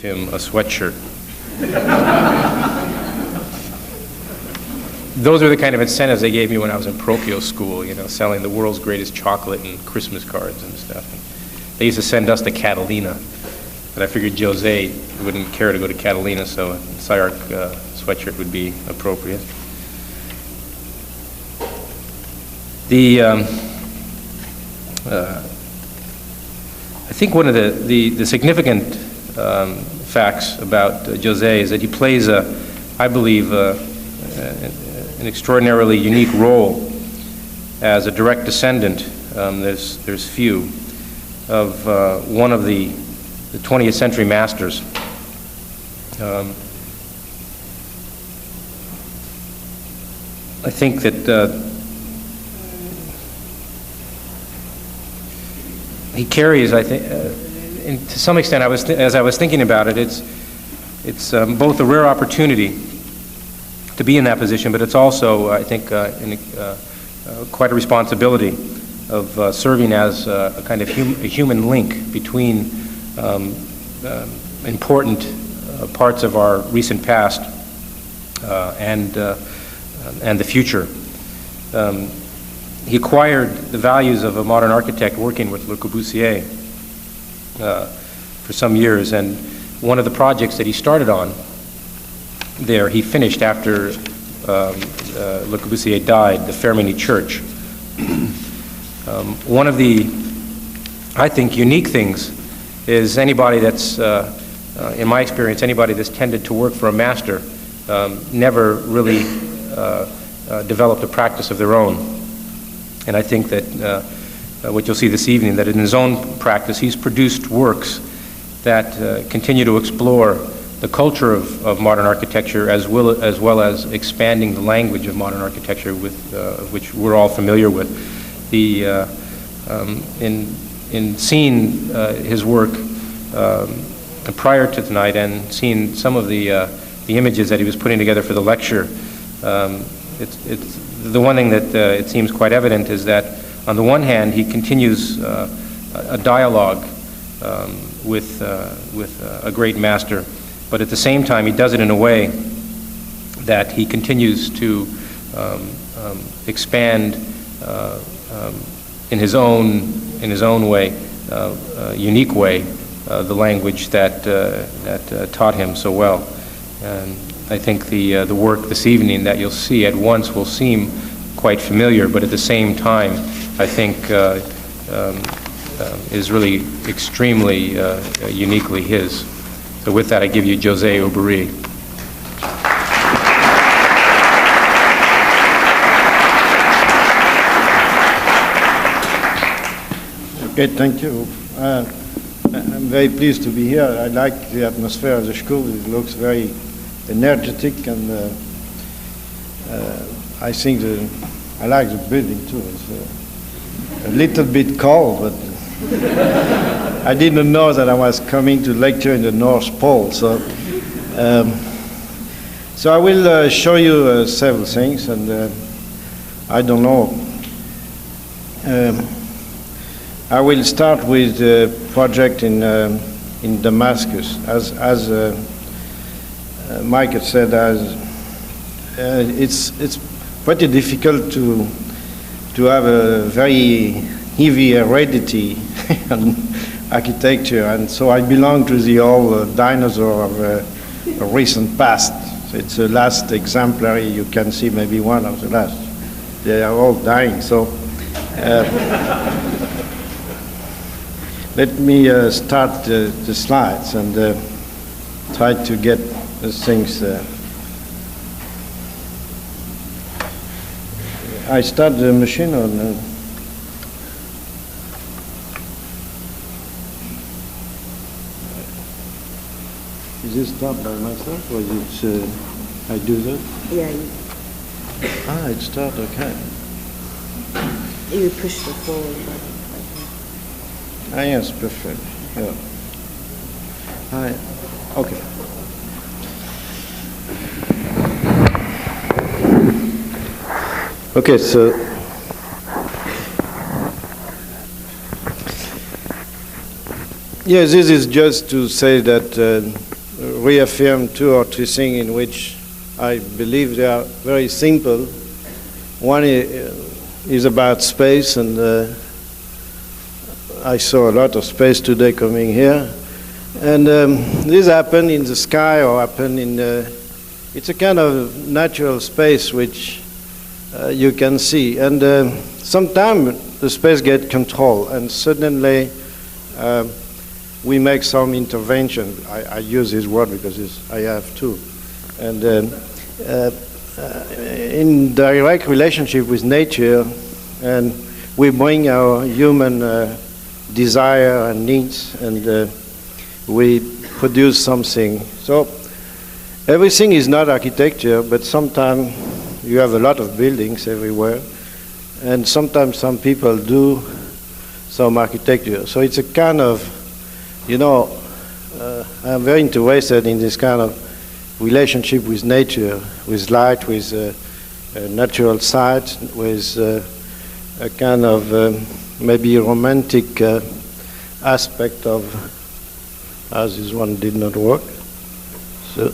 him a sweatshirt. Those are the kind of incentives they gave me when I was in parochial school, you know, selling the world's greatest chocolate and Christmas cards and stuff. And they used to send us to Catalina, but I figured José wouldn't care to go to Catalina, so a SCI-Arc sweatshirt would be appropriate. I think one of the significant facts about José is that he plays, I believe, an extraordinarily unique role as a direct descendant. There's few of one of the 20th century masters. I think that he carries, I think, to some extent, as I was thinking about it, it's both a rare opportunity to be in that position, but it's also, I think, quite a responsibility of serving as a kind of a human link between important parts of our recent past and the future. He acquired the values of a modern architect working with Corbusier for some years, and one of the projects that he started on there, he finished after Le Corbusier died, the Fermini Church. One of the, I think, unique things is anybody that's, in my experience, anybody that's tended to work for a master never really developed a practice of their own. And I think that what you'll see this evening, that in his own practice, he's produced works that continue to explore the culture of modern architecture as well as expanding the language of modern architecture, with which we're all familiar with. In seeing his work prior to tonight and seeing some of the images that he was putting together for the lecture, it's the one thing that it seems quite evident is that on the one hand he continues a dialogue with a great master, but at the same time he does it in a way that he continues to expand in his own way, unique way, the language that taught him so well. And I think the work this evening that you'll see at once will seem quite familiar, but at the same time, I think is really extremely uniquely his. So with that, I give you José Oubrerie. Okay, thank you. I'm very pleased to be here. I like the atmosphere of the school. It looks very energetic, and I think I like the building too. It's a little bit cold, but I didn't know that I was coming to lecture in the North Pole. So I will show you several things, and I don't know. I will start with the project in Damascus. As Mike had said, it's pretty difficult to have a very heavy heredity on architecture, and so I belong to the old dinosaur of a recent past. It's the last exemplary. You can see maybe one of the last. They are all dying. So let me start the slides and try to get the things. I start the machine on. Is this start by myself, or is it I do that? Yeah. It start, okay. You push the forward button. Yes, perfect. Yeah. Okay. Okay, so Yes, this is just to say that, reaffirm two or three things in which I believe they are very simple. One is about space, and I saw a lot of space today coming here. And this happened in the sky or happened in, it's a kind of natural space which you can see. And sometimes the space gets controlled, and suddenly we make some intervention. I use this word because I have to. And in direct relationship with nature, and we bring our human desire and needs, and we produce something. So everything is not architecture, but sometimes you have a lot of buildings everywhere, and sometimes some people do some architecture. So it's a kind of, I'm very interested in this kind of relationship with nature, with light, with natural sight, with a kind of maybe romantic aspect of, as this one did not work. So,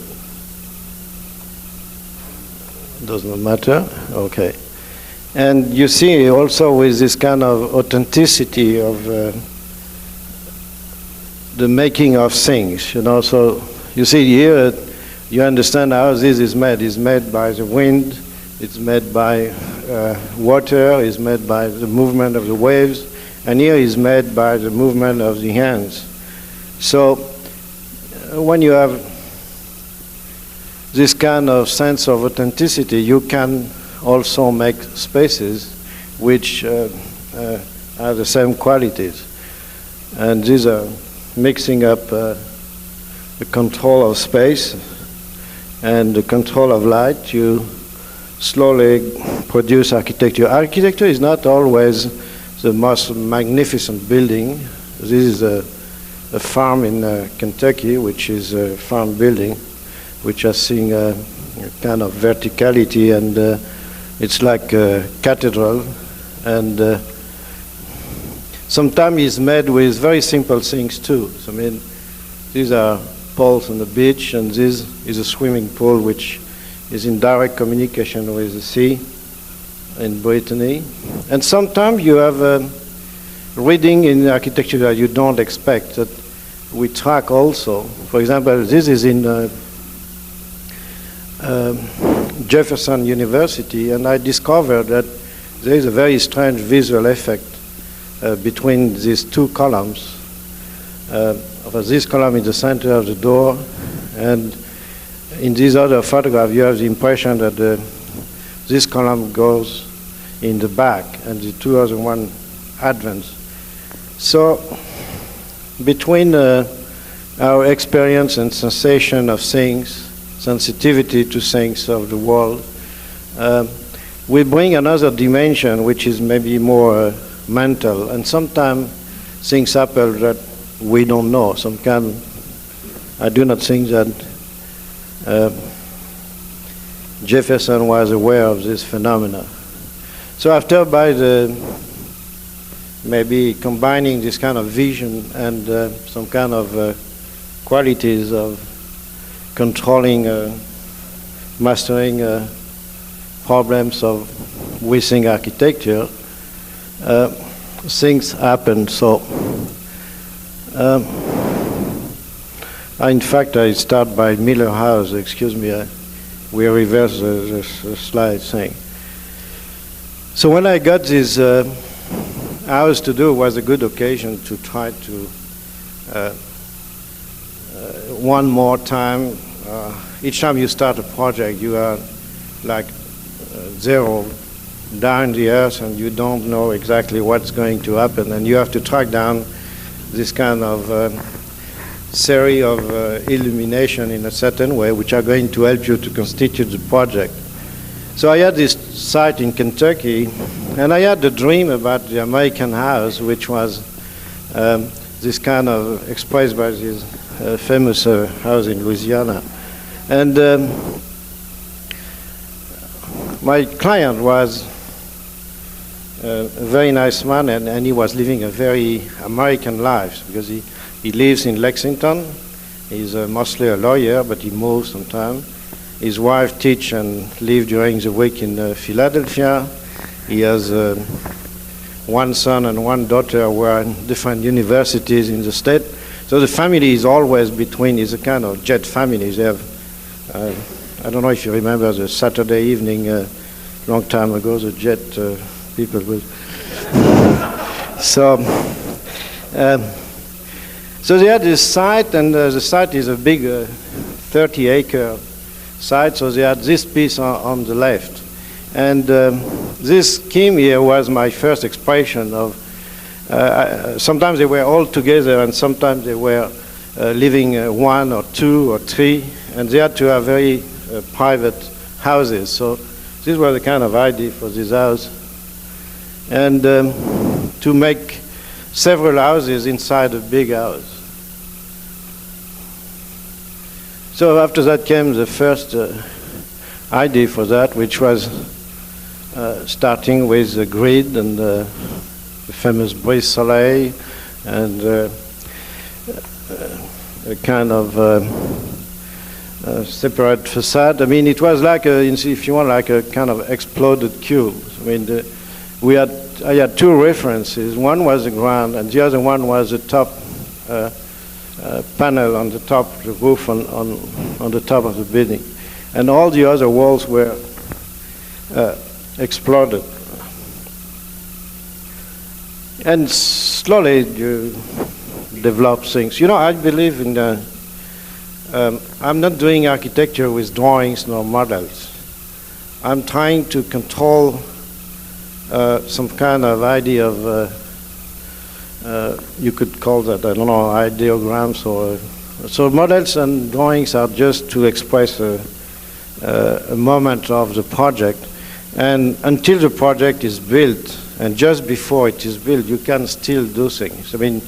does not matter, okay. And you see also with this kind of authenticity of the making of things, so you see here, you understand how this is made. It's made by the wind, it's made by water, it's made by the movement of the waves, and here is made by the movement of the hands. So when you have this kind of sense of authenticity, you can also make spaces which have the same qualities. And these are mixing up the control of space and the control of light. You slowly produce architecture. Architecture is not always the most magnificent building. This is a farm in Kentucky, which is a farm building, which has seen a kind of verticality, and it's like a cathedral. And sometimes it's made with very simple things too. So, I mean, these are poles on the beach, and this is a swimming pool which is in direct communication with the sea in Brittany. And sometimes you have reading in architecture that you don't expect, that we track also. For example, this is in Jefferson University, and I discovered that there is a very strange visual effect between these two columns. This column in the center of the door, and in this other photograph you have the impression that this column goes in the back and the two other one advance. So between our experience and sensation of things, sensitivity to things of the world, we bring another dimension which is maybe more mental, and sometimes things happen that we don't know. I do not think that Jefferson was aware of this phenomena. So after maybe combining this kind of vision and some kind of qualities of controlling, mastering problems of wishing architecture, things happen. So in fact, I start by Miller House. Excuse me, we reverse the slide thing. So when I got this house to do, was a good occasion to try to one more time. Each time you start a project, you are like zero down the earth, and you don't know exactly what's going to happen, and you have to track down this kind of series of illumination in a certain way, which are going to help you to constitute the project. So I had this site in Kentucky, and I had the dream about the American house, which was this kind of expressed by this famous house in Louisiana. And my client was a very nice man, and he was living a very American life, because he He lives in Lexington. He's mostly a lawyer, but he moves sometimes. His wife teaches and lives during the week in Philadelphia. He has one son and one daughter who are in different universities in the state. So the family is always between, it's a kind of jet family. They have, I don't know if you remember the Saturday evening, long time ago, the jet people will. So they had this site, and the site is a big 30-acre site, so they had this piece on the left. And this scheme here was my first expression of, sometimes they were all together, and sometimes they were living one or two or three, and they had to have very private houses. So this was the kind of idea for this house. And to make several houses inside a big house. So after that came the first idea for that, which was starting with the grid and the famous brise soleil and a kind of separate facade. I mean, it was like if you want, like a kind of exploded cube. I mean, I had two references. One was the ground, and the other one was the top panel on the top, the roof on the top of the building. And all the other walls were exploded. And slowly you develop things. You know, I believe in I'm not doing architecture with drawings nor models. I'm trying to control some kind of idea of, you could call that, I don't know, ideograms or, so models and drawings are just to express a moment of the project. And until the project is built, and just before it is built, you can still do things. I mean,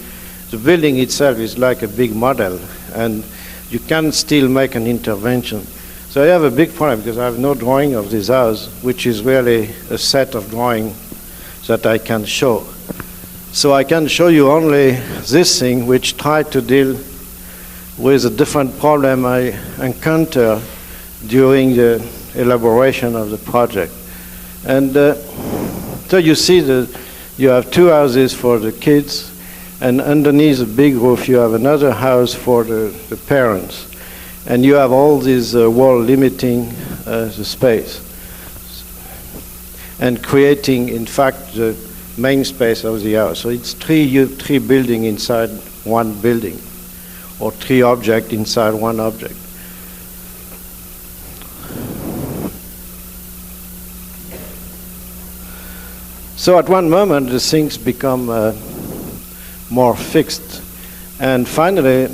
the building itself is like a big model, and you can still make an intervention. So I have a big problem because I have no drawing of this house, which is really a set of drawings that I can show. So I can show you only this thing, which try to deal with a different problem I encounter during the elaboration of the project. And so you see that you have two houses for the kids, and underneath the big roof you have another house for the parents. And you have all these wall limiting the space and creating, in fact, the main space of the house. So it's three buildings inside one building, or three objects inside one object. So at one moment, the things become more fixed. And finally,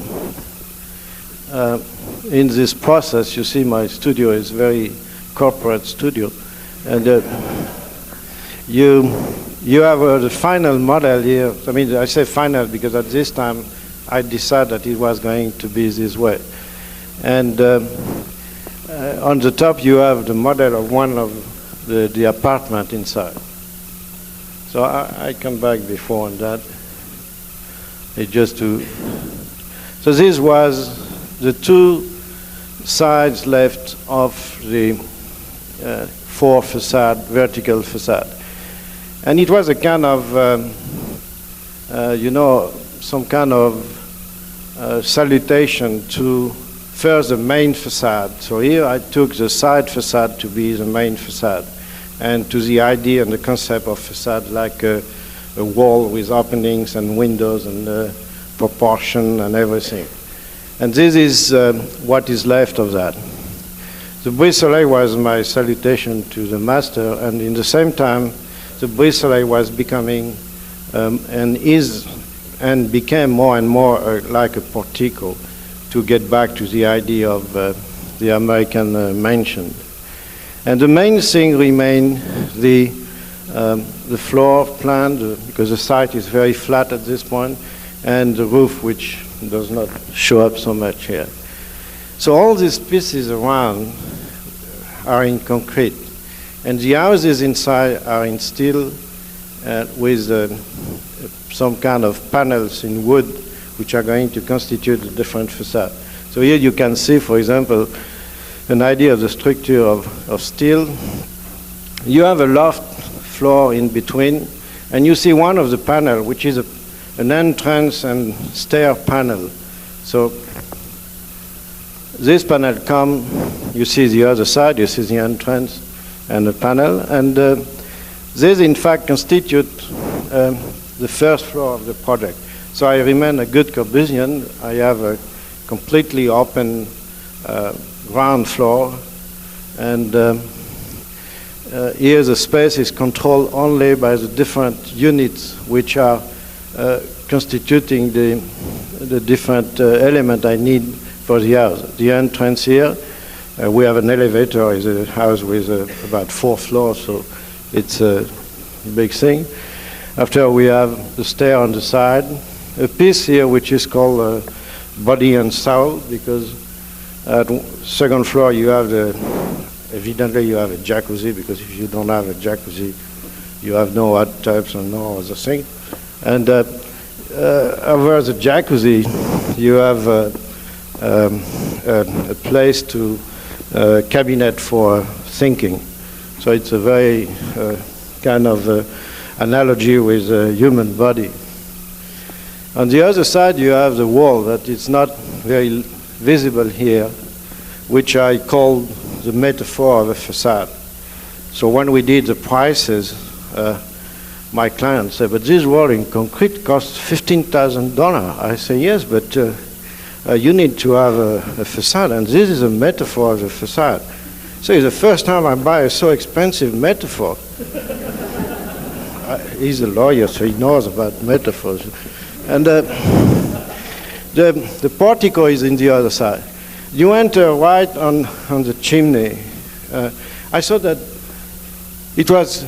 in this process, you see my studio is very corporate studio. And you have the final model here. I mean, I say final because at this time, I decided that it was going to be this way. And on the top, you have the model of one of the apartment inside. So I come back before on that. It's just to. So this was the two sides left of the four facade, vertical facade. And it was a kind of, you know, some kind of salutation to first the main facade. So here I took the side facade to be the main facade, and to the idea and the concept of facade like a wall with openings and windows and proportion and everything. And this is what is left of that. The brise soleil was my salutation to the master, and in the same time, the brise soleil was becoming and became more and more like a portico to get back to the idea of the American mansion. And the main thing remained the floor plan, because the site is very flat at this point, and the roof, which does not show up so much here. So all these pieces around are in concrete, and the houses inside are in steel with some kind of panels in wood, which are going to constitute the different facade. So here you can see, for example, an idea of the structure of steel. You have a loft floor in between, and you see one of the panel, which is an entrance and stair panel. So this panel come, you see the other side, you see the entrance and the panel, and this in fact constitute the first floor of the project. So I remain a good Corbusian. I have a completely open ground floor, and here the space is controlled only by the different units which are constituting the different element I need for the house. The entrance here, we have an elevator. It's a house with about 4 floors, so it's a big thing. After, we have the stair on the side, a piece here which is called body and soul, because at second floor you have evidently you have a jacuzzi, because if you don't have a jacuzzi, you have no hot tubs and no other thing. And over the jacuzzi, you have a place to cabinet for thinking. So it's a very kind of analogy with the human body. On the other side, you have the wall that is not very visible here, which I call the metaphor of a facade. So when we did the prices, my client said, but this wall in concrete costs $15,000. I say, yes, but you need to have a facade, and this is a metaphor of a facade. So it's the first time I buy a so expensive metaphor. He's a lawyer, so he knows about metaphors. And the portico is in the other side. You enter right on the chimney. I thought that it was,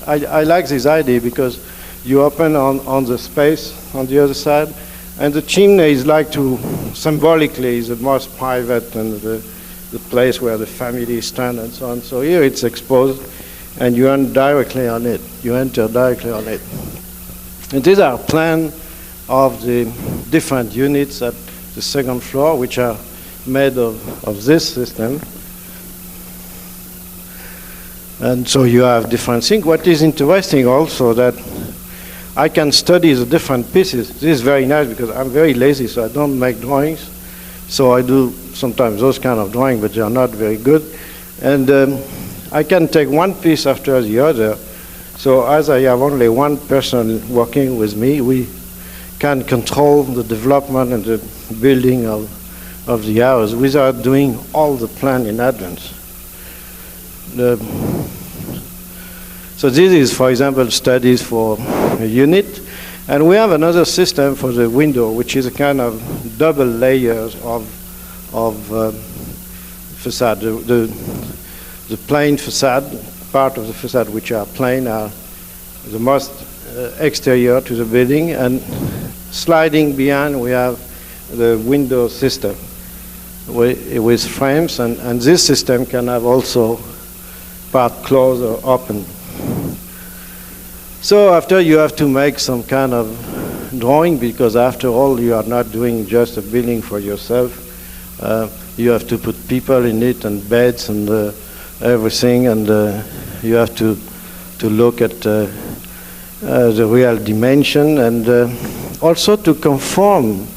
I like this idea because you open on the space on the other side, and the chimney is like to, symbolically, is the most private and the place where the family stand and so on. So here it's exposed, and you enter directly on it. You enter directly on it. And these are plans of the different units at the second floor, which are made of this system. And so you have different things. What is interesting also that I can study the different pieces. This is very nice because I'm very lazy, so I don't make drawings. So I do sometimes those kind of drawings, but they are not very good. And I can take one piece after the other. So as I have only one person working with me, we can control the development and the building of the house without doing all the plan in advance. So this is, for example, studies for a unit. And we have another system for the window, which is a kind of double layers of facade. The plain facade, part of the facade which are plain, are the most exterior to the building, and sliding behind we have the window system with frames, and this system can have also part closed or open. So after, you have to make some kind of drawing, because after all you are not doing just a building for yourself. You have to put people in it and beds and everything, and you have to look at the real dimension, and also to conform.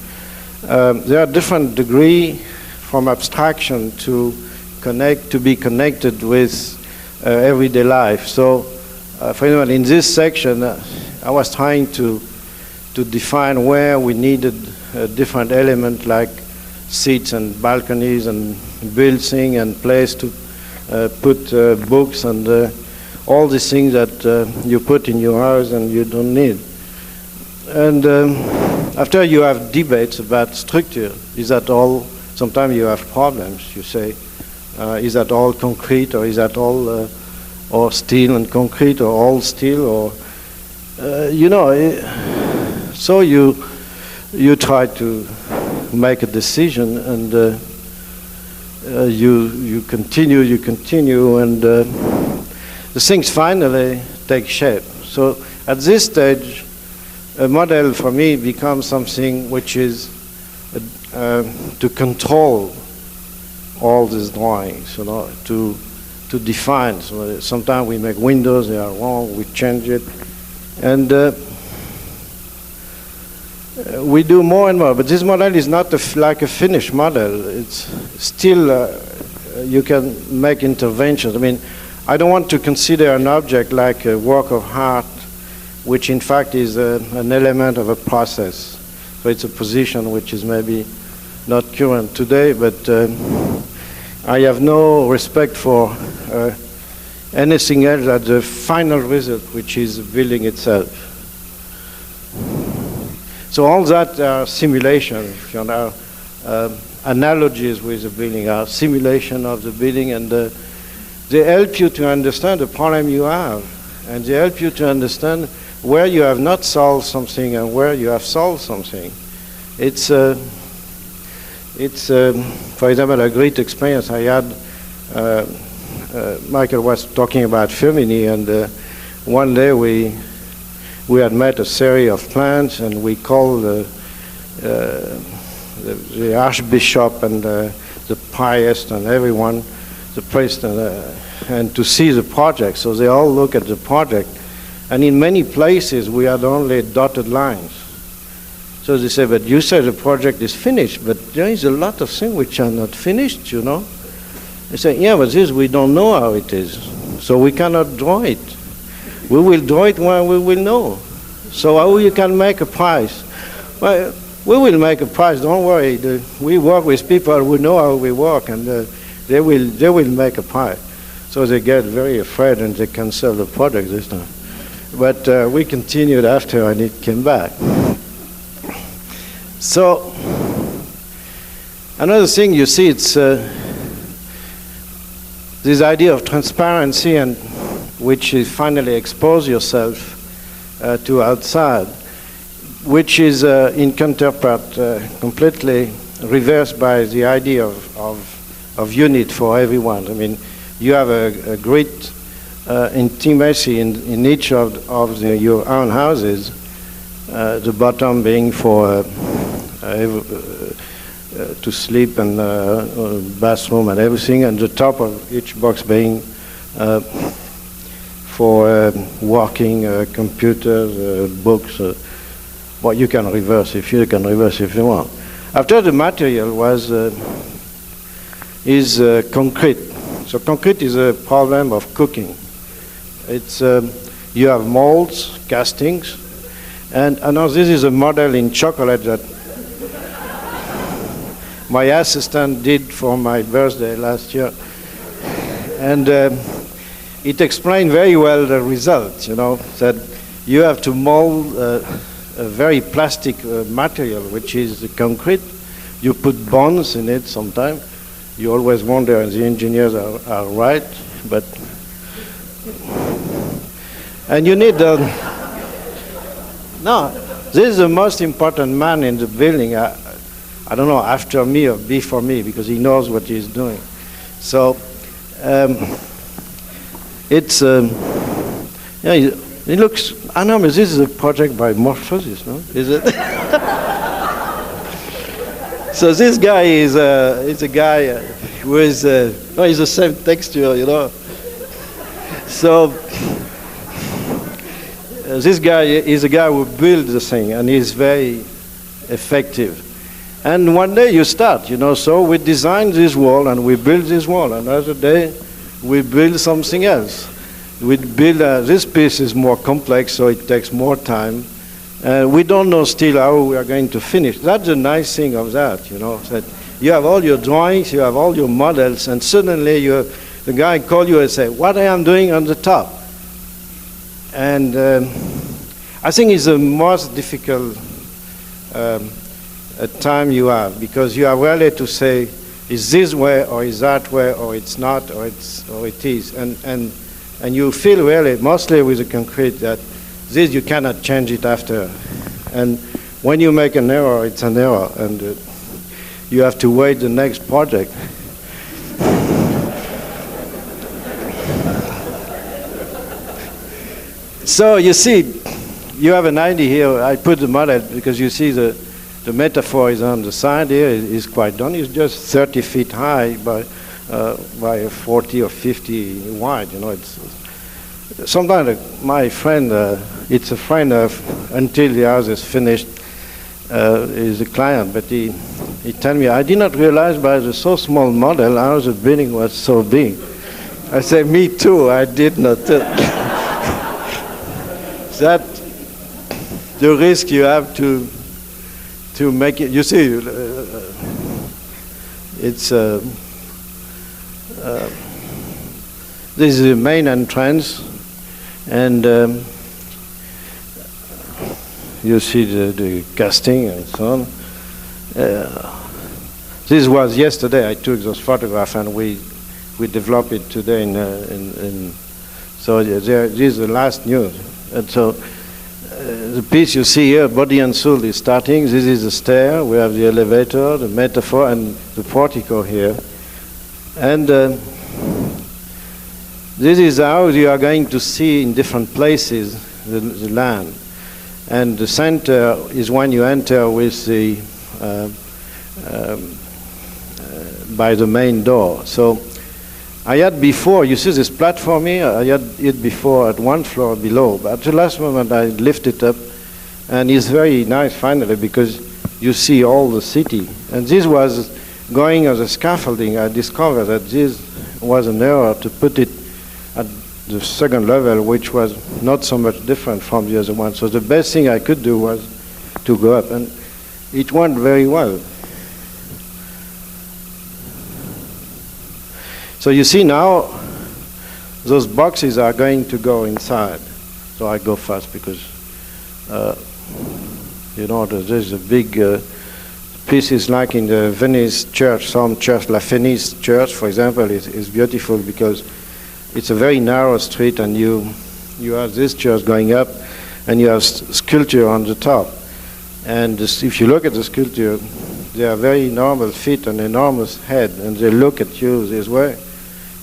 There are different degrees from abstraction to be connected with everyday life. So, for example, in this section, I was trying to define where we needed a different element like seats and balconies and building and place to put books and all these things that you put in your house and you don't need. And after, you have debates about structure. Is that all? Sometimes you have problems. You say, is that all concrete, or is that all or steel and concrete, or all steel, or so you try to make a decision, and you continue, and the things finally take shape. So at this stage, a model for me becomes something which is to control all these drawings, you know, to define. So sometimes we make windows, they are wrong, we change it. And we do more and more, but this model is not like a finished model. It's still, you can make interventions. I mean, I don't want to consider an object like a work of art, which in fact is an element of a process. So it's a position which is maybe not current today, but I have no respect for anything else than the final result, which is the building itself. So all that are simulations, you know, analogies with the building are simulation of the building, and they help you to understand the problem you have, and they help you to understand where you have not solved something and where you have solved something. It's for example, a great experience I had. Michael was talking about Firminy, and one day we had met a series of plans, and we called the Archbishop and the priest and everyone, the priest, and to see the project. So they all look at the project, and in many places we had only dotted lines. So they say, but you said the project is finished, but there is a lot of things which are not finished, you know. They say, yeah, but this we don't know how it is, so we cannot draw it. We will draw it when we will know. So how you can make a price? Well, we will make a price, don't worry. We work with people who know how we work, and they will make a price. So they get very afraid and they cancel the project this time. But we continued after, and it came back. So another thing you see, it's this idea of transparency, and which is finally expose yourself to outside, which is in counterpart completely reversed by the idea of unit for everyone. I mean, you have a great intimacy in each of your own houses, the bottom being for to sleep and bathroom and everything, and the top of each box being for working, computers, books. Well, you can reverse if you want. After the material is concrete. So concrete is a problem of cooking. It's you have molds, castings, and now this is a model in chocolate that my assistant did for my birthday last year, and it explained very well the results. You know, that you have to mold a very plastic material, which is the concrete. You put bones in it sometimes. You always wonder, and the engineers are right, but and you need no. This is the most important man in the building. I don't know, after me or before me, because he knows what he's doing. So it's yeah, it looks. I know, but this is a project by Morphosis, no? Is it? So this guy is a guy who is no, he's the same texture, you know. So this guy is a guy who builds the thing, and he's very effective. And one day you start, you know, so we design this wall and we build this wall. Another day we build something else. We build, this piece is more complex, so it takes more time. We don't know still how we are going to finish. That's the nice thing of that, you know, that you have all your drawings, you have all your models, and suddenly the guy call you and say, what I am doing on the top. And I think it's the most difficult time you have, because you are really to say, is this way or is that way, or it's not, or it is, and you feel really mostly with the concrete that this you cannot change it after, and when you make an error, it's an error, and you have to wait the next project. So you see, you have an idea here. I put the model because you see the metaphor is on the side here. Is quite done. It's just 30 feet high by 40 or 50 wide. You know, it's sometimes my friend. It's a friend of until the house is finished. Is a client, but he told me I did not realize by the so small model how the building was so big. I say, me too. I did not. That the risk you have to make it. You see, it's this is the main entrance, and you see the casting and so on. This was yesterday. I took those photographs, and we developed it today. So this is the last news. And so the piece you see here, body and soul, is starting. This is the stair. We have the elevator, the metaphor, and the portico here. And this is how you are going to see in different places the land. And the center is when you enter with the by the main door. So I had before, you see this platform here, I had it before at one floor below, but at the last moment I lift it up, and it's very nice finally because you see all the city. And this was going as a scaffolding. I discovered that this was an error to put it at the second level, which was not so much different from the other one. So the best thing I could do was to go up, and it went very well. So you see now, those boxes are going to go inside. So I go fast because, you know, there's a big pieces like in the Venice church, some church, La Fenice church, for example, is beautiful because it's a very narrow street, and you have this church going up, and you have sculpture on the top. And if you look at the sculpture, they are very normal feet and enormous head, and they look at you this way.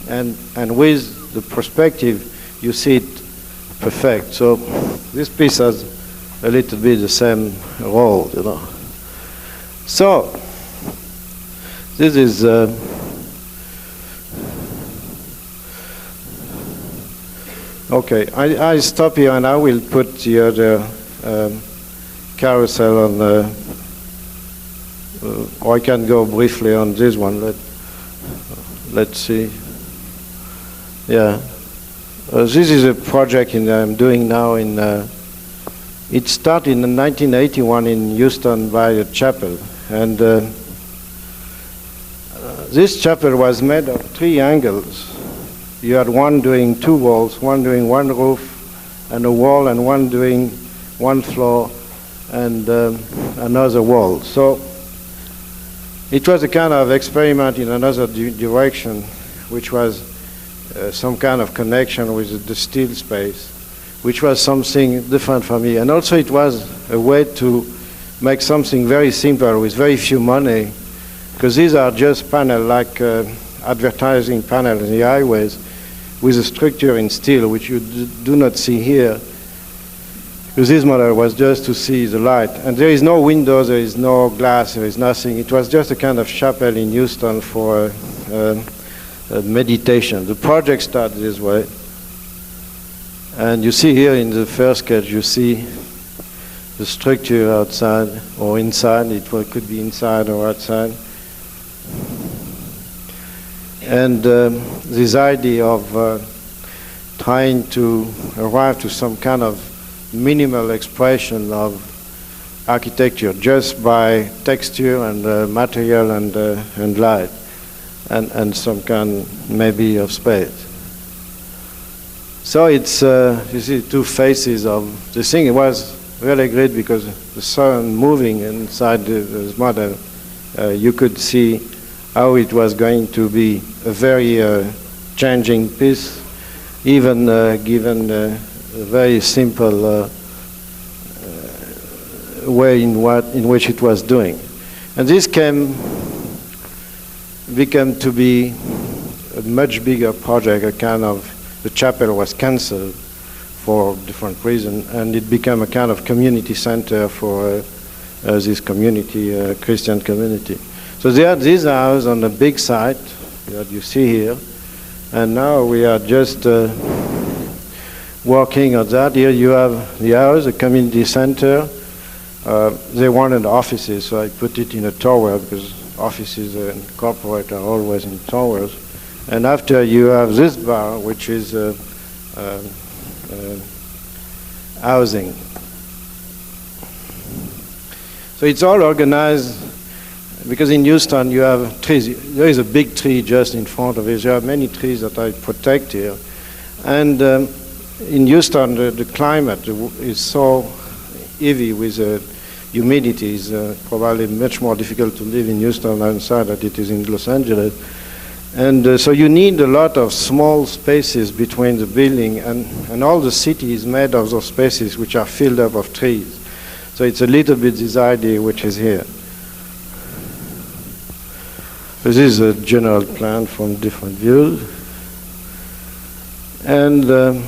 And with the perspective, you see it perfect. So this piece has a little bit the same role, you know. So this is okay. I stop here, and I will put the other carousel on. Or I can go briefly on this one. Let's see. Yeah, this is a project I'm doing now in. It started in 1981 in Houston by a chapel, and this chapel was made of 3 angles. You had one doing 2 walls, one doing 1 roof and a wall, and one doing 1 floor and another wall. So it was a kind of experiment in another direction, which was some kind of connection with the steel space, which was something different for me. And also it was a way to make something very simple with very few money, because these are just panels like advertising panels in the highways with a structure in steel, which you do not see here, because this model was just to see the light. And there is no windows, there is no glass, there is nothing. It was just a kind of chapel in Houston for meditation. The project started this way. And you see here in the first sketch, you see the structure outside or inside. It could be inside or outside. And this idea of trying to arrive to some kind of minimal expression of architecture just by texture and material and light and some kind maybe of space. So it's, you see 2 faces of the thing. It was really great because the sun moving inside this model, you could see how it was going to be a very changing piece, even given a very simple way in which it was doing. And this became to be a much bigger project, a kind of, the chapel was cancelled for different reasons, and it became a kind of community center for this community, Christian community. So they had this house on a big site that you see here, and now we are just working on that. Here you have the house, a community center. They wanted offices, so I put it in a tower because offices and corporate are always in towers. And after you have this bar, which is housing. So it's all organized because in Houston you have trees. There is a big tree just in front of it. There are many trees that I protect here. And in Houston, the climate is so heavy with humidity. It's probably much more difficult to live in Houston outside than it is in Los Angeles. And so you need a lot of small spaces between the building, and all the city is made of those spaces which are filled up of trees. So it's a little bit this idea which is here. This is a general plan from different views. And the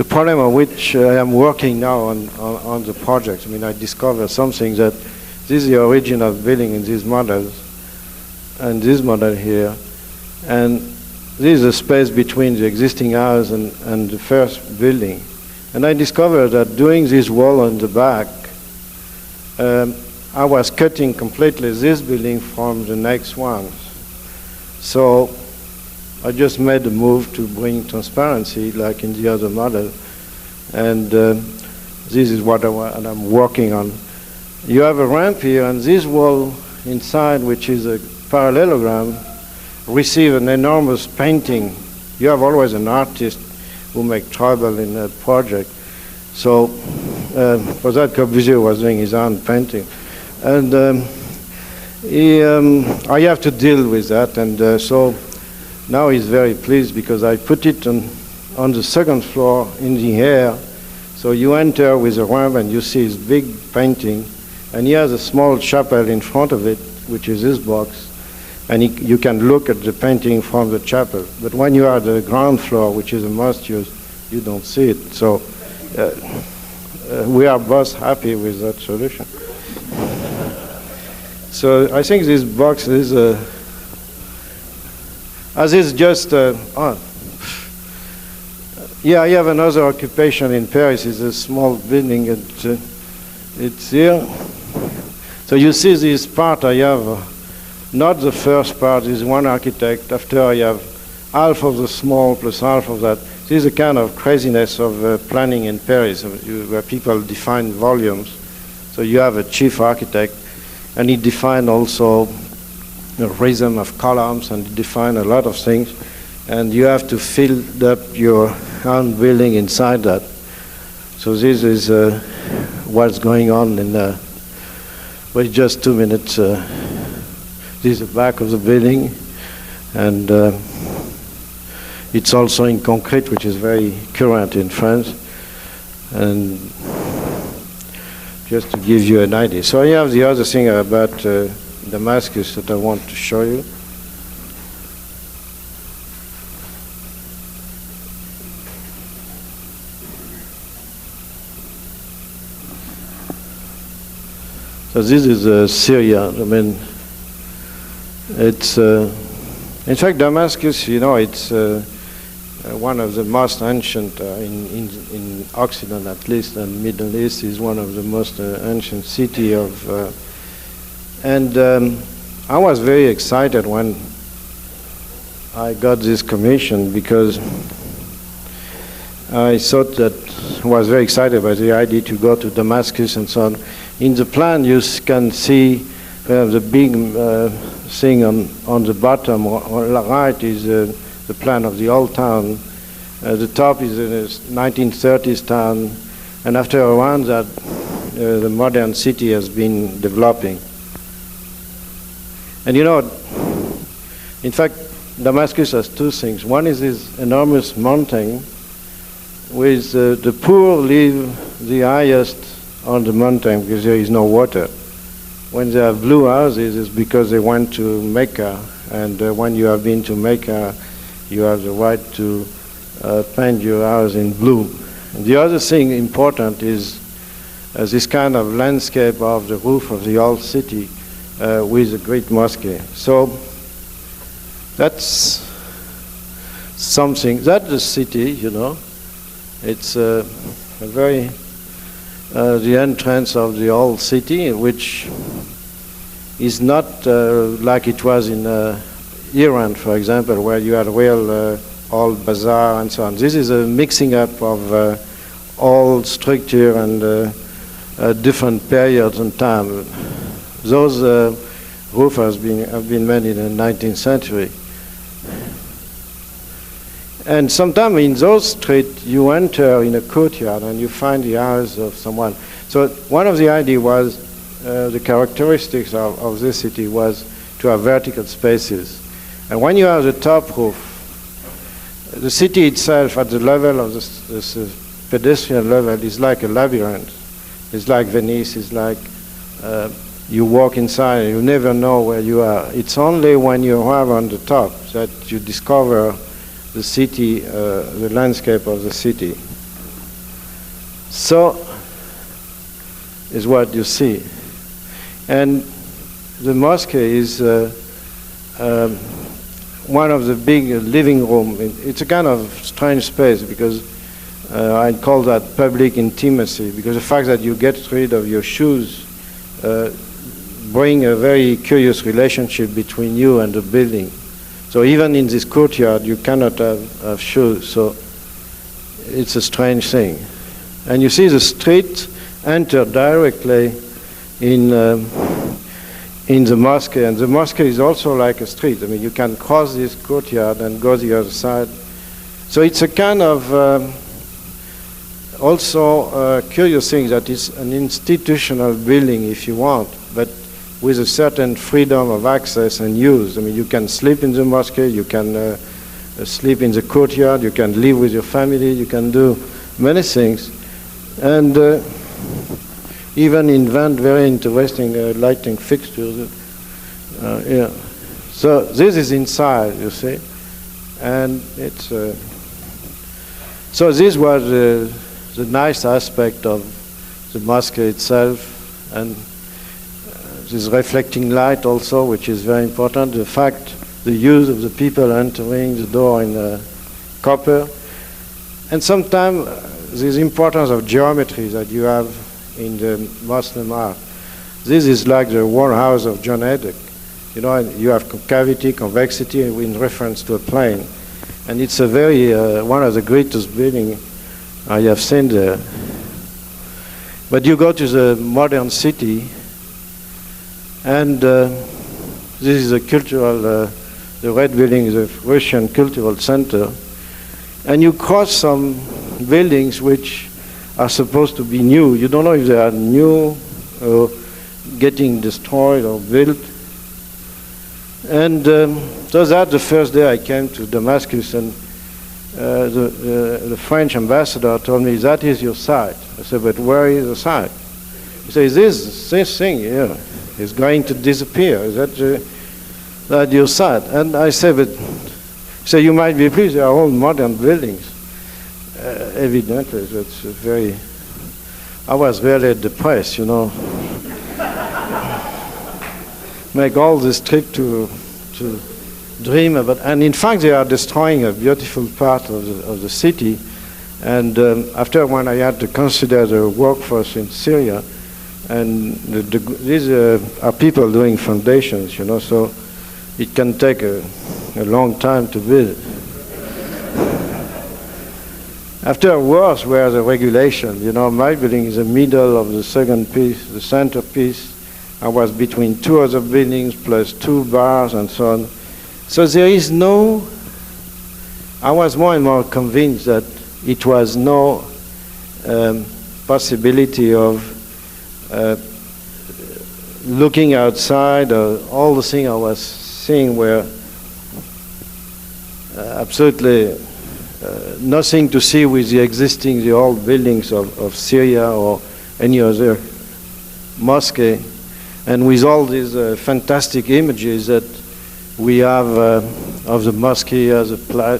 problem on which I am working now on the project, I mean, I discovered something that this is the original building in these models, and this model here, and this is the space between the existing house and the first building. And I discovered that doing this wall on the back, I was cutting completely this building from the next ones. So I just made a move to bring transparency like in the other model. And this is what I'm working on. You have a ramp here, and this wall inside, which is a parallelogram, receive an enormous painting. You have always an artist who make trouble in a project. So for that, Corbusier was doing his own painting. And I have to deal with that. And so now he's very pleased because I put it on the second floor in the air. So you enter with a ramp and you see his big painting. And he has a small chapel in front of it, which is this box. And you can look at the painting from the chapel. But when you are at the ground floor, which is the most used, you don't see it. So we are both happy with that solution. So I think this box is as is just yeah, I have another occupation in Paris. It's a small building. It's here. So you see this part I have. Not the first part is one architect. After I have half of the small plus half of that. This is a kind of craziness of planning in Paris, where people define volumes. So you have a chief architect, and he defined also a rhythm of columns, and define a lot of things. And you have to fill up your own building inside that. So this is what's going on in wait just 2 minutes. This is the back of the building, and it's also in concrete, which is very current in France. And just to give you an idea. So I have the other thing about Damascus that I want to show you. So this is Syria. I mean, it's in fact Damascus. You know, it's one of the most ancient in Occident, at least, and Middle East is one of the most ancient city of. And I was very excited when I got this commission because I thought that I was very excited by the idea to go to Damascus and so on. In the plan, you can see the big thing on the bottom right is the plan of the old town. The top is a 1930s town, and after around that, the modern city has been developing. And you know, in fact, Damascus has two things. One is this enormous mountain, with the poor live the highest on the mountain because there is no water. when they have blue houses, it's because they went to Mecca. And when you have been to Mecca, you have the right to paint your house in blue. And the other thing important is this kind of landscape of the roof of the old city with a great mosque. So that's something. That's the city, you know. It's a very the entrance of the old city, which is not like it was in Iran, for example, where you had real old bazaar and so on. This is a mixing up of old structure and different periods and time. Those roofs have been made in the 19th century. And sometimes in those streets, you enter in a courtyard and you find the house of someone. So one of the ideas was, the characteristics of this city was to have vertical spaces. And when you have the top roof, the city itself at the level of the pedestrian level is like a labyrinth. It's like Venice, it's like you walk inside and you never know where you are. It's only when you arrive on the top that you discover the city, the landscape of the city. So is what you see. And the mosque is one of the big living room. It's a kind of strange space because I call that public intimacy, because the fact that you get rid of your shoes bring a very curious relationship between you and the building. So even in this courtyard, you cannot have shoes. So it's a strange thing. And you see the street enter directly in the mosque, and the mosque is also like a street. I mean, you can cross this courtyard and go the other side. So it's a kind of also a curious thing that it's an institutional building, if you want, but with a certain freedom of access and use. I mean, you can sleep in the mosque, you can sleep in the courtyard, you can live with your family, you can do many things, and even invent very interesting lighting fixtures. Yeah. So this is inside, you see, and it's. So this was the nice aspect of the mosque itself, and this reflecting light also, which is very important. The fact, the use of the people entering the door in copper, and sometimes this importance of geometry that you have in the Muslim art. This is like the wall house of John Hedek. You know, you have concavity, convexity in reference to a plane. And it's a very, one of the greatest buildings I have seen there. But you go to the modern city, and this is a cultural, the red building is a Russian cultural center. And you cross some buildings which are supposed to be new. You don't know if they are new or getting destroyed or built. And so that's the first day I came to Damascus, and the French ambassador told me, that is your site. I said, but where is the site? He said, this thing here is going to disappear. Is that your site? And I said, but he said, you might be pleased, they are all modern buildings. Evidently, that's very. I was really depressed, you know. Make all this trip to dream about, and in fact, they are destroying a beautiful part of the city. And after when I had to consider the workforce in Syria, and these are people doing foundations, you know, so it can take a long time to build. After wars were the regulation, you know, my building is the middle of the second piece, the center piece. I was between two other buildings plus two bars and so on. So there is no, I was more and more convinced that it was no possibility of looking outside. All the things I was seeing were absolutely nothing to see with the old buildings of Syria or any other mosque. And with all these fantastic images that we have of the mosque as a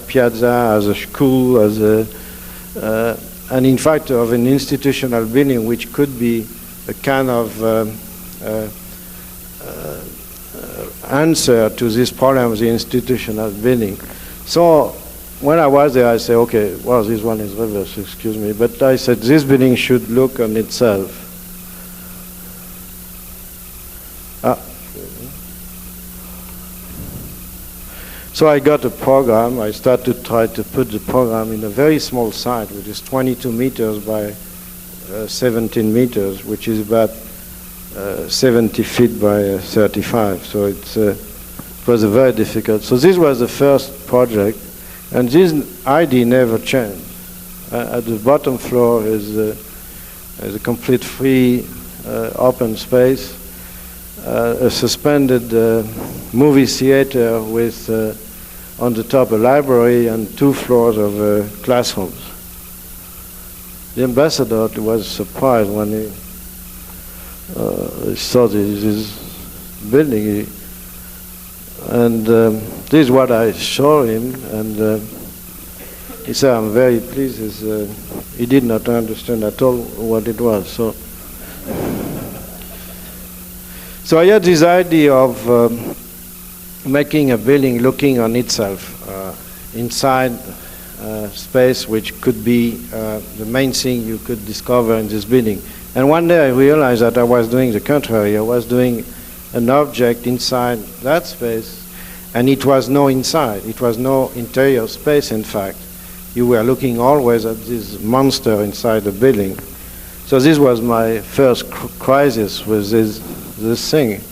piazza, as a school, as a, and in fact of an institutional building which could be a kind of answer to this problem of the institutional building. So when I was there, I said, okay, well, this one is reverse, excuse me, but I said this building should look on itself. So I got a program. I started to try to put the program in a very small site, which is 22 meters by 17 meters, which is about 70 feet by 35. So it was very difficult. So this was the first project, and this idea never changed. At the bottom floor is a complete free open space, a suspended movie theater with on the top a library and 2 floors of classrooms. The ambassador was surprised when he saw this building, and this is what I showed him, and he said, "I'm very pleased." He did not understand at all what it was. So I had this idea of making a building looking on itself inside space, which could be the main thing you could discover in this building. And one day I realized that I was doing the contrary. I was doing an object inside that space, and it was no inside. It was no interior space, in fact. You were looking always at this monster inside the building. So this was my first crisis with this thing.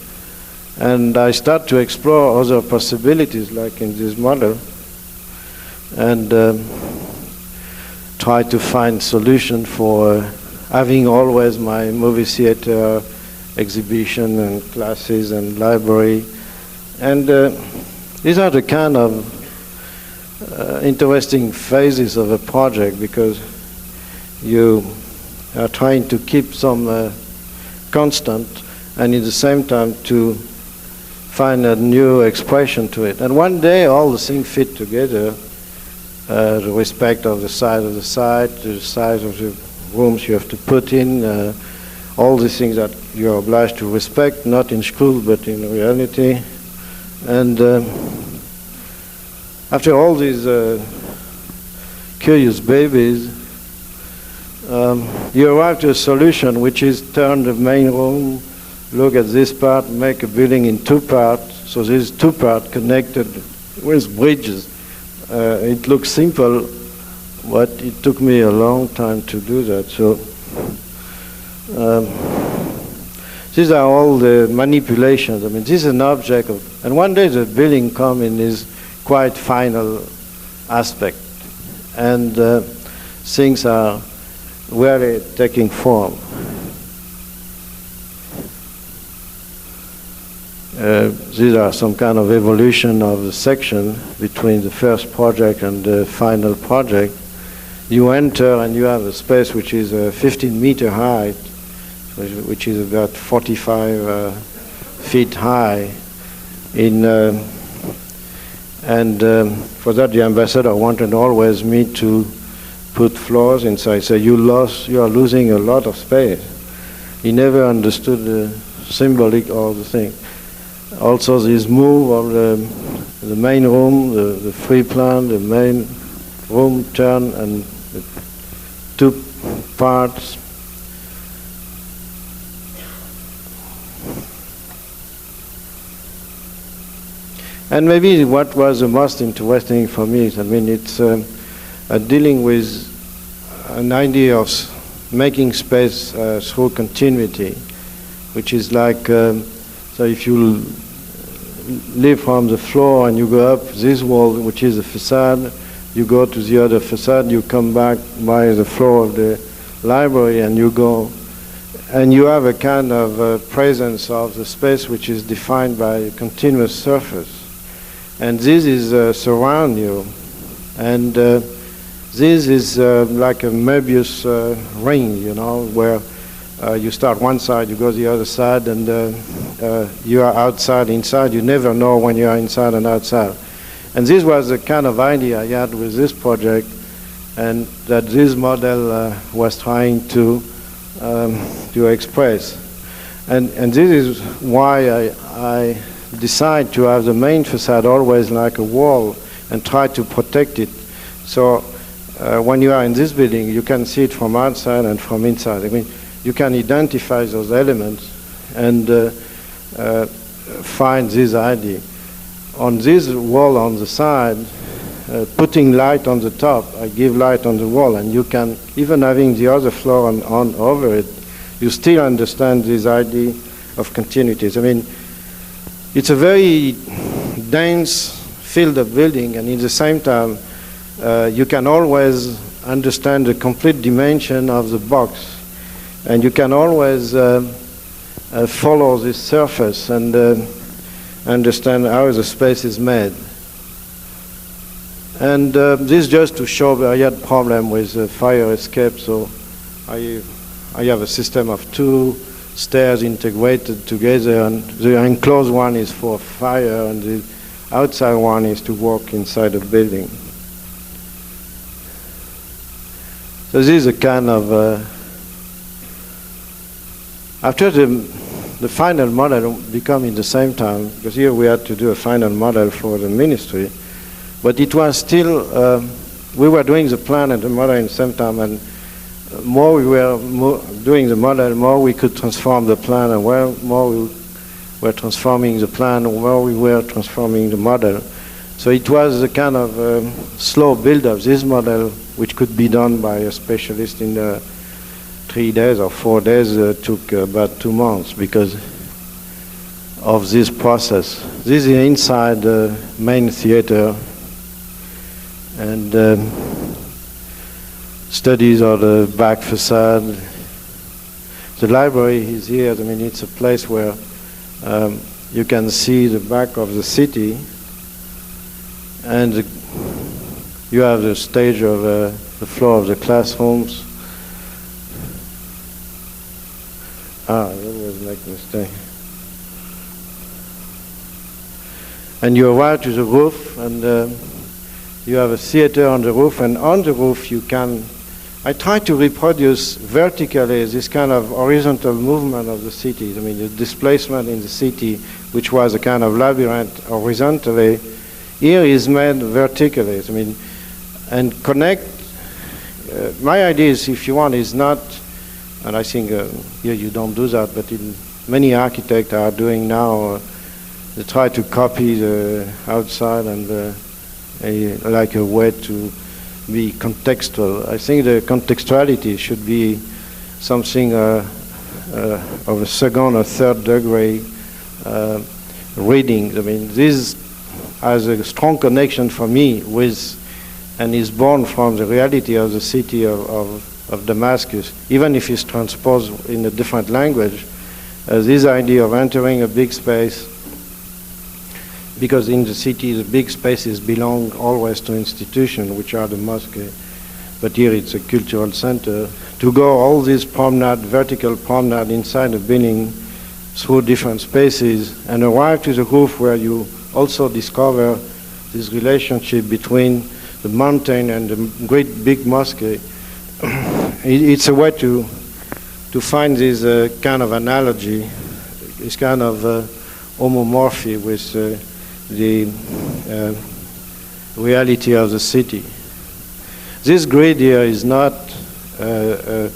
And I start to explore other possibilities, like in this model, and try to find solution for having always my movie theater, exhibition and classes and library. And these are the kind of interesting phases of a project, because you are trying to keep some constant and at the same time to find a new expression to it. And one day all the things fit together, the respect of the size of the site, the size of the rooms you have to put in, all the things that you're obliged to respect, not in school but in reality. And after all these curious babies, you arrive to a solution which is turn the main room, look at this part, make a building in 2 parts. So these 2 parts connected with bridges. It looks simple, but it took me a long time to do that. So these are all the manipulations. I mean, this is an object of, and one day the building comes in this quite final aspect, and things are really taking form. These are some kind of evolution of the section between the first project and the final project. You enter and you have a space which is 15 meter high, which is about 45 feet high. For that, the ambassador wanted always me to put floors inside. So you are losing a lot of space. He never understood the symbolic of the thing. Also, this move of the main room, the free plan, the main room turn, and the 2 parts. And maybe what was the most interesting for me is, I mean, it's dealing with an idea of making space through continuity, which is like, so if you live from the floor and you go up this wall, which is a facade, you go to the other facade, you come back by the floor of the library, and you go, and you have a kind of presence of the space which is defined by a continuous surface. And this is surround you. And this is like a Möbius ring, you know, where you start one side, you go the other side, and you are outside, inside. You never know when you are inside and outside. And this was the kind of idea I had with this project, and that this model was trying to express. And this is why I decide to have the main facade always like a wall and try to protect it. So when you are in this building, you can see it from outside and from inside. I mean, you can identify those elements and find this idea. On this wall on the side, putting light on the top, I give light on the wall, and you can, even having the other floor on over it, you still understand this idea of continuities. I mean, it's a very dense field of building, and at the same time, you can always understand the complete dimension of the box, and you can always follow this surface and understand how the space is made. And this just to show that I had problem with fire escape, so I have a system of 2 stairs integrated together, and the enclosed one is for fire, and the outside one is to walk inside the building. So this is a kind of, after the final model became in the same time, because here we had to do a final model for the ministry, but it was still, we were doing the plan and the model in the same time, and more we were doing the model, more we could transform the plan, and more we were transforming the plan, more we were transforming the model. So it was a kind of slow build-up. This model, which could be done by a specialist in 3 days or 4 days, took about 2 months because of this process. This is inside the main theater, and studies of the back facade. The library is here. I mean, it's a place where you can see the back of the city, and you have the stage of the floor of the classrooms. I always make a mistake. And you arrive to the roof, and you have a theater on the roof, and on the roof you can, I try to reproduce vertically this kind of horizontal movement of the city. I mean, the displacement in the city, which was a kind of labyrinth horizontally, here is made vertically. I mean, and connect, my idea is, if you want, is not, and I think here you don't do that, but many architects are doing now, they try to copy the outside and like a way to be contextual. I think the contextuality should be something of a second or third degree reading. I mean, this has a strong connection for me with, and is born from the reality of the city of Damascus, even if it's transposed in a different language. This idea of entering a big space, because in the city the big spaces belong always to institutions, which are the mosque, but here it's a cultural center. To go all this promenade, vertical promenade inside the building through different spaces, and arrive to the roof where you also discover this relationship between the mountain and the great big mosque. It's a way to find this kind of analogy, this kind of homomorphy with the reality of the city. This grid here is not a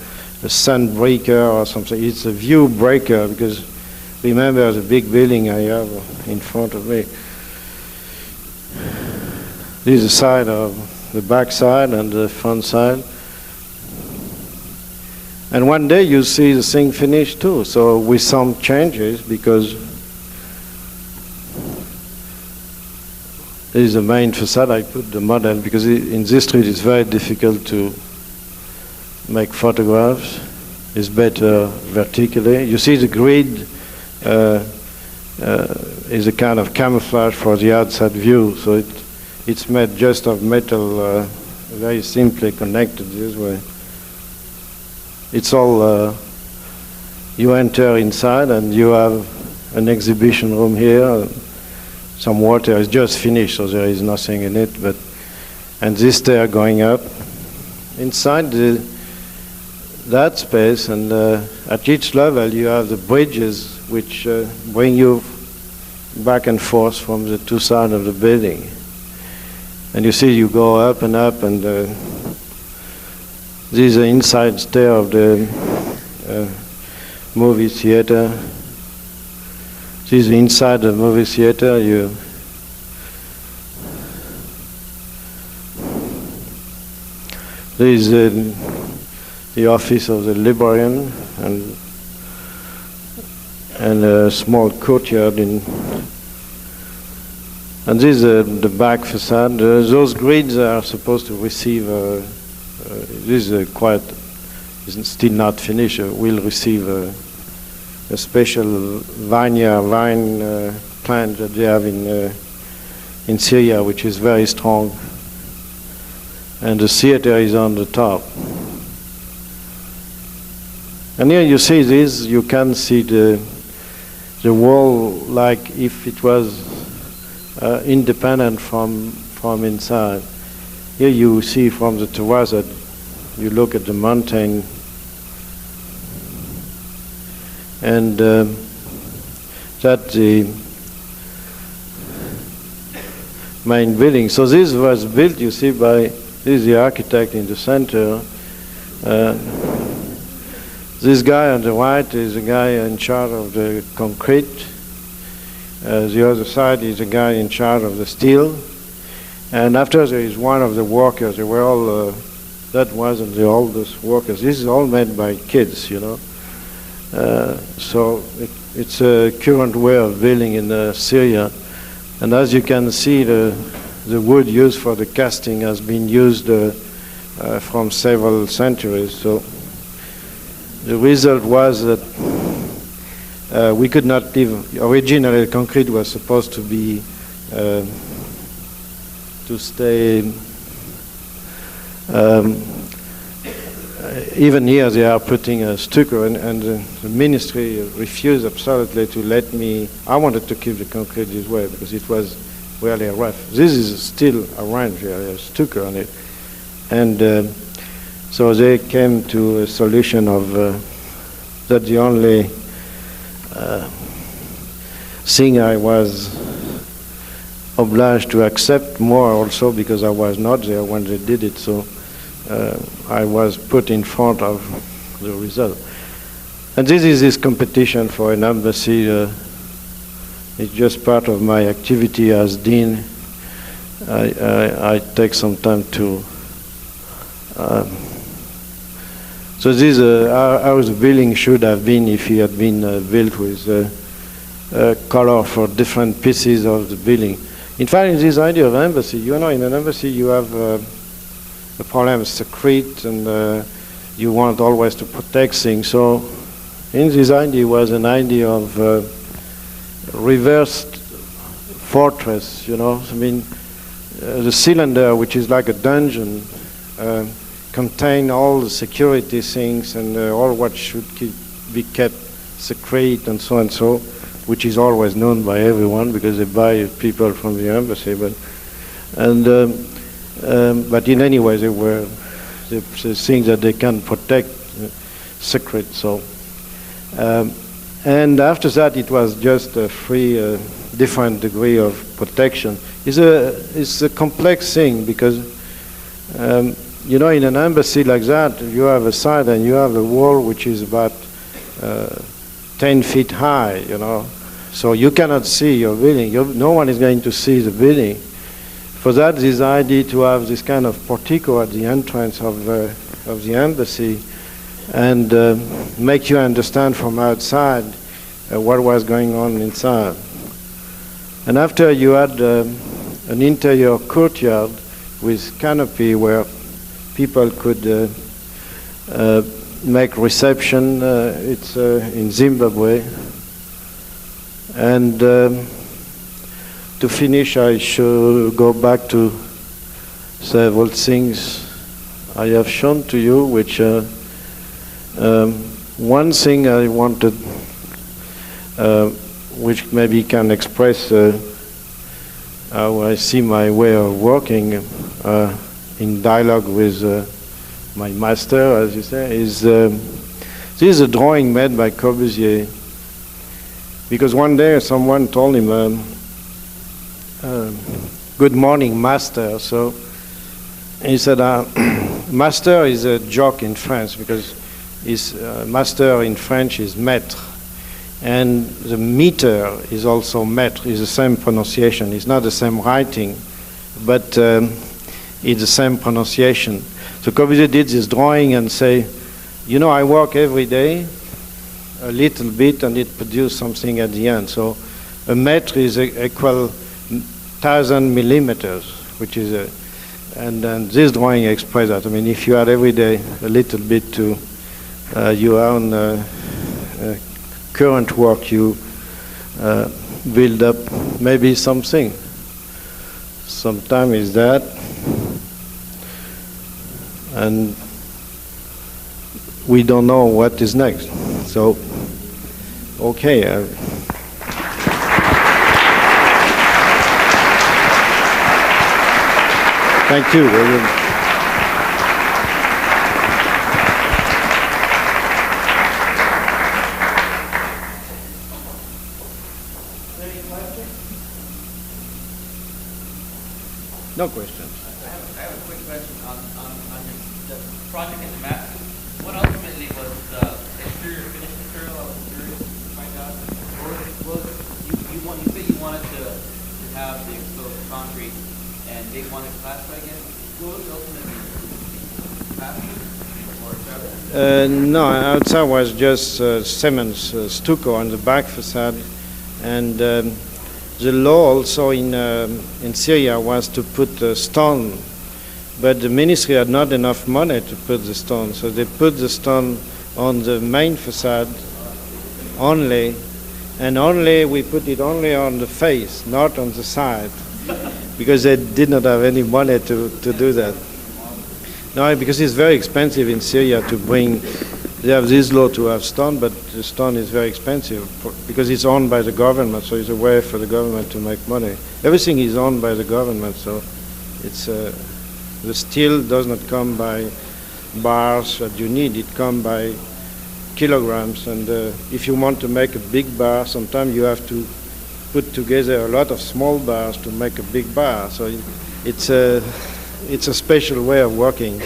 sun breaker or something, it's a view breaker, because remember the big building I have in front of me. This is the side of the back side and the front side. And one day you see the thing finished too, so with some changes, because this is the main facade. I put the model because in this street it's very difficult to make photographs. It's better vertically. You see the grid is a kind of camouflage for the outside view, so it's made just of metal, very simply connected this way. It's all, you enter inside and you have an exhibition room here. Some water is just finished, so there is nothing in it. And this stair going up. Inside that space, and at each level you have the bridges which bring you back and forth from the two sides of the building. And you see you go up, and this is the inside stair of the movie theater. This is inside the movie theater. There is the office of the librarian and a small courtyard and this is the back facade. Those grids are supposed to receive. This is is still not finished. Will receive a special vine plant that they have in Syria, which is very strong. And the theater is on the top. And here you see this, you can see the wall like if it was independent from inside. Here you see from the terrace that you look at the mountain, and that's the main building. So this was built, you see, this is the architect in the center. This guy on the right is a guy in charge of the concrete. The other side is a guy in charge of the steel. And after there is one of the workers. They were all, that wasn't the oldest workers. This is all made by kids, you know. So it's a current way of building in Syria. And as you can see, the wood used for the casting has been used from several centuries. So the result was that we could not live. Originally, concrete was supposed to be to stay. Even here, they are putting a stucco, and the ministry refused absolutely to let me. I wanted to keep the concrete this way because it was really rough. This is still arranged here, a stucco on it, and so they came to a solution of that the only thing I was obliged to accept more also because I was not there when they did it, so I was put in front of the result. And this competition for an embassy. It's just part of my activity as dean. I take some time to so this how the building should have been if it had been built with color for different pieces of the building. In fact, in this idea of embassy, you know, in an embassy you have a problem with secret, and you want always to protect things. So in this idea was an idea of reversed fortress, you know. I mean, the cylinder, which is like a dungeon, contain all the security things and all what should be kept secret and so, which is always known by everyone because they buy people from the embassy. But in any way, they were the things that they can protect secret. So, and after that, it was just a free, different degree of protection. It's a complex thing because. You know, in an embassy like that, you have a side and you have a wall which is about 10 feet high, you know. So you cannot see your building. No one is going to see the building. For that, this idea to have this kind of portico at the entrance of the embassy and make you understand from outside what was going on inside. And after you had an interior courtyard with canopy where people could make reception. It's in Zimbabwe. And to finish, I should go back to several things I have shown to you, which one thing I wanted, which maybe can express how I see my way of working in dialogue with my master, as you say, is this is a drawing made by Corbusier. Because one day someone told him, good morning, master. So he said, master is a joke in France because his master in French is maître. And the meter is also maître, is the same pronunciation. It's not the same writing, but it's the same pronunciation. So Corbusier did this drawing and say, you know, I work every day a little bit and it produces something at the end. So a maître is equal 1,000 millimeters, which is and this drawing expresses that. I mean, if you add every day a little bit to your own current work, you build up maybe something. Sometimes is that, and we don't know what is next. So, okay. Thank you. No questions. I have a quick question on the project in Damascus. What ultimately was the exterior finish material? I was curious to find out. Or you said you wanted to have the exposed concrete and they wanted plaster, I guess. What was ultimately plaster or travel? No, outside was just cement stucco on the back facade, and the law also in Syria was to put stone, but the ministry had not enough money to put the stone, so they put the stone on the main facade only, and only we put it only on the face, not on the side, because they did not have any money to do that. No, because it's very expensive in Syria to bring. They have this law to have stone, but the stone is very expensive because it's owned by the government, so it's a way for the government to make money. Everything is owned by the government, so it's the steel does not come by bars that you need. It comes by kilograms, and if you want to make a big bar, sometimes you have to put together a lot of small bars to make a big bar. So it's a special way of working,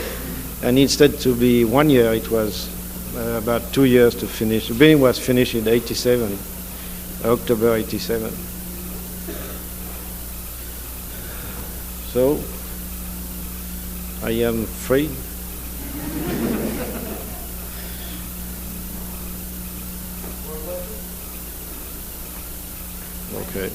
and instead to be 1 year, it was about 2 years to finish. The building was finished in 87, October 87. So I am free. Okay.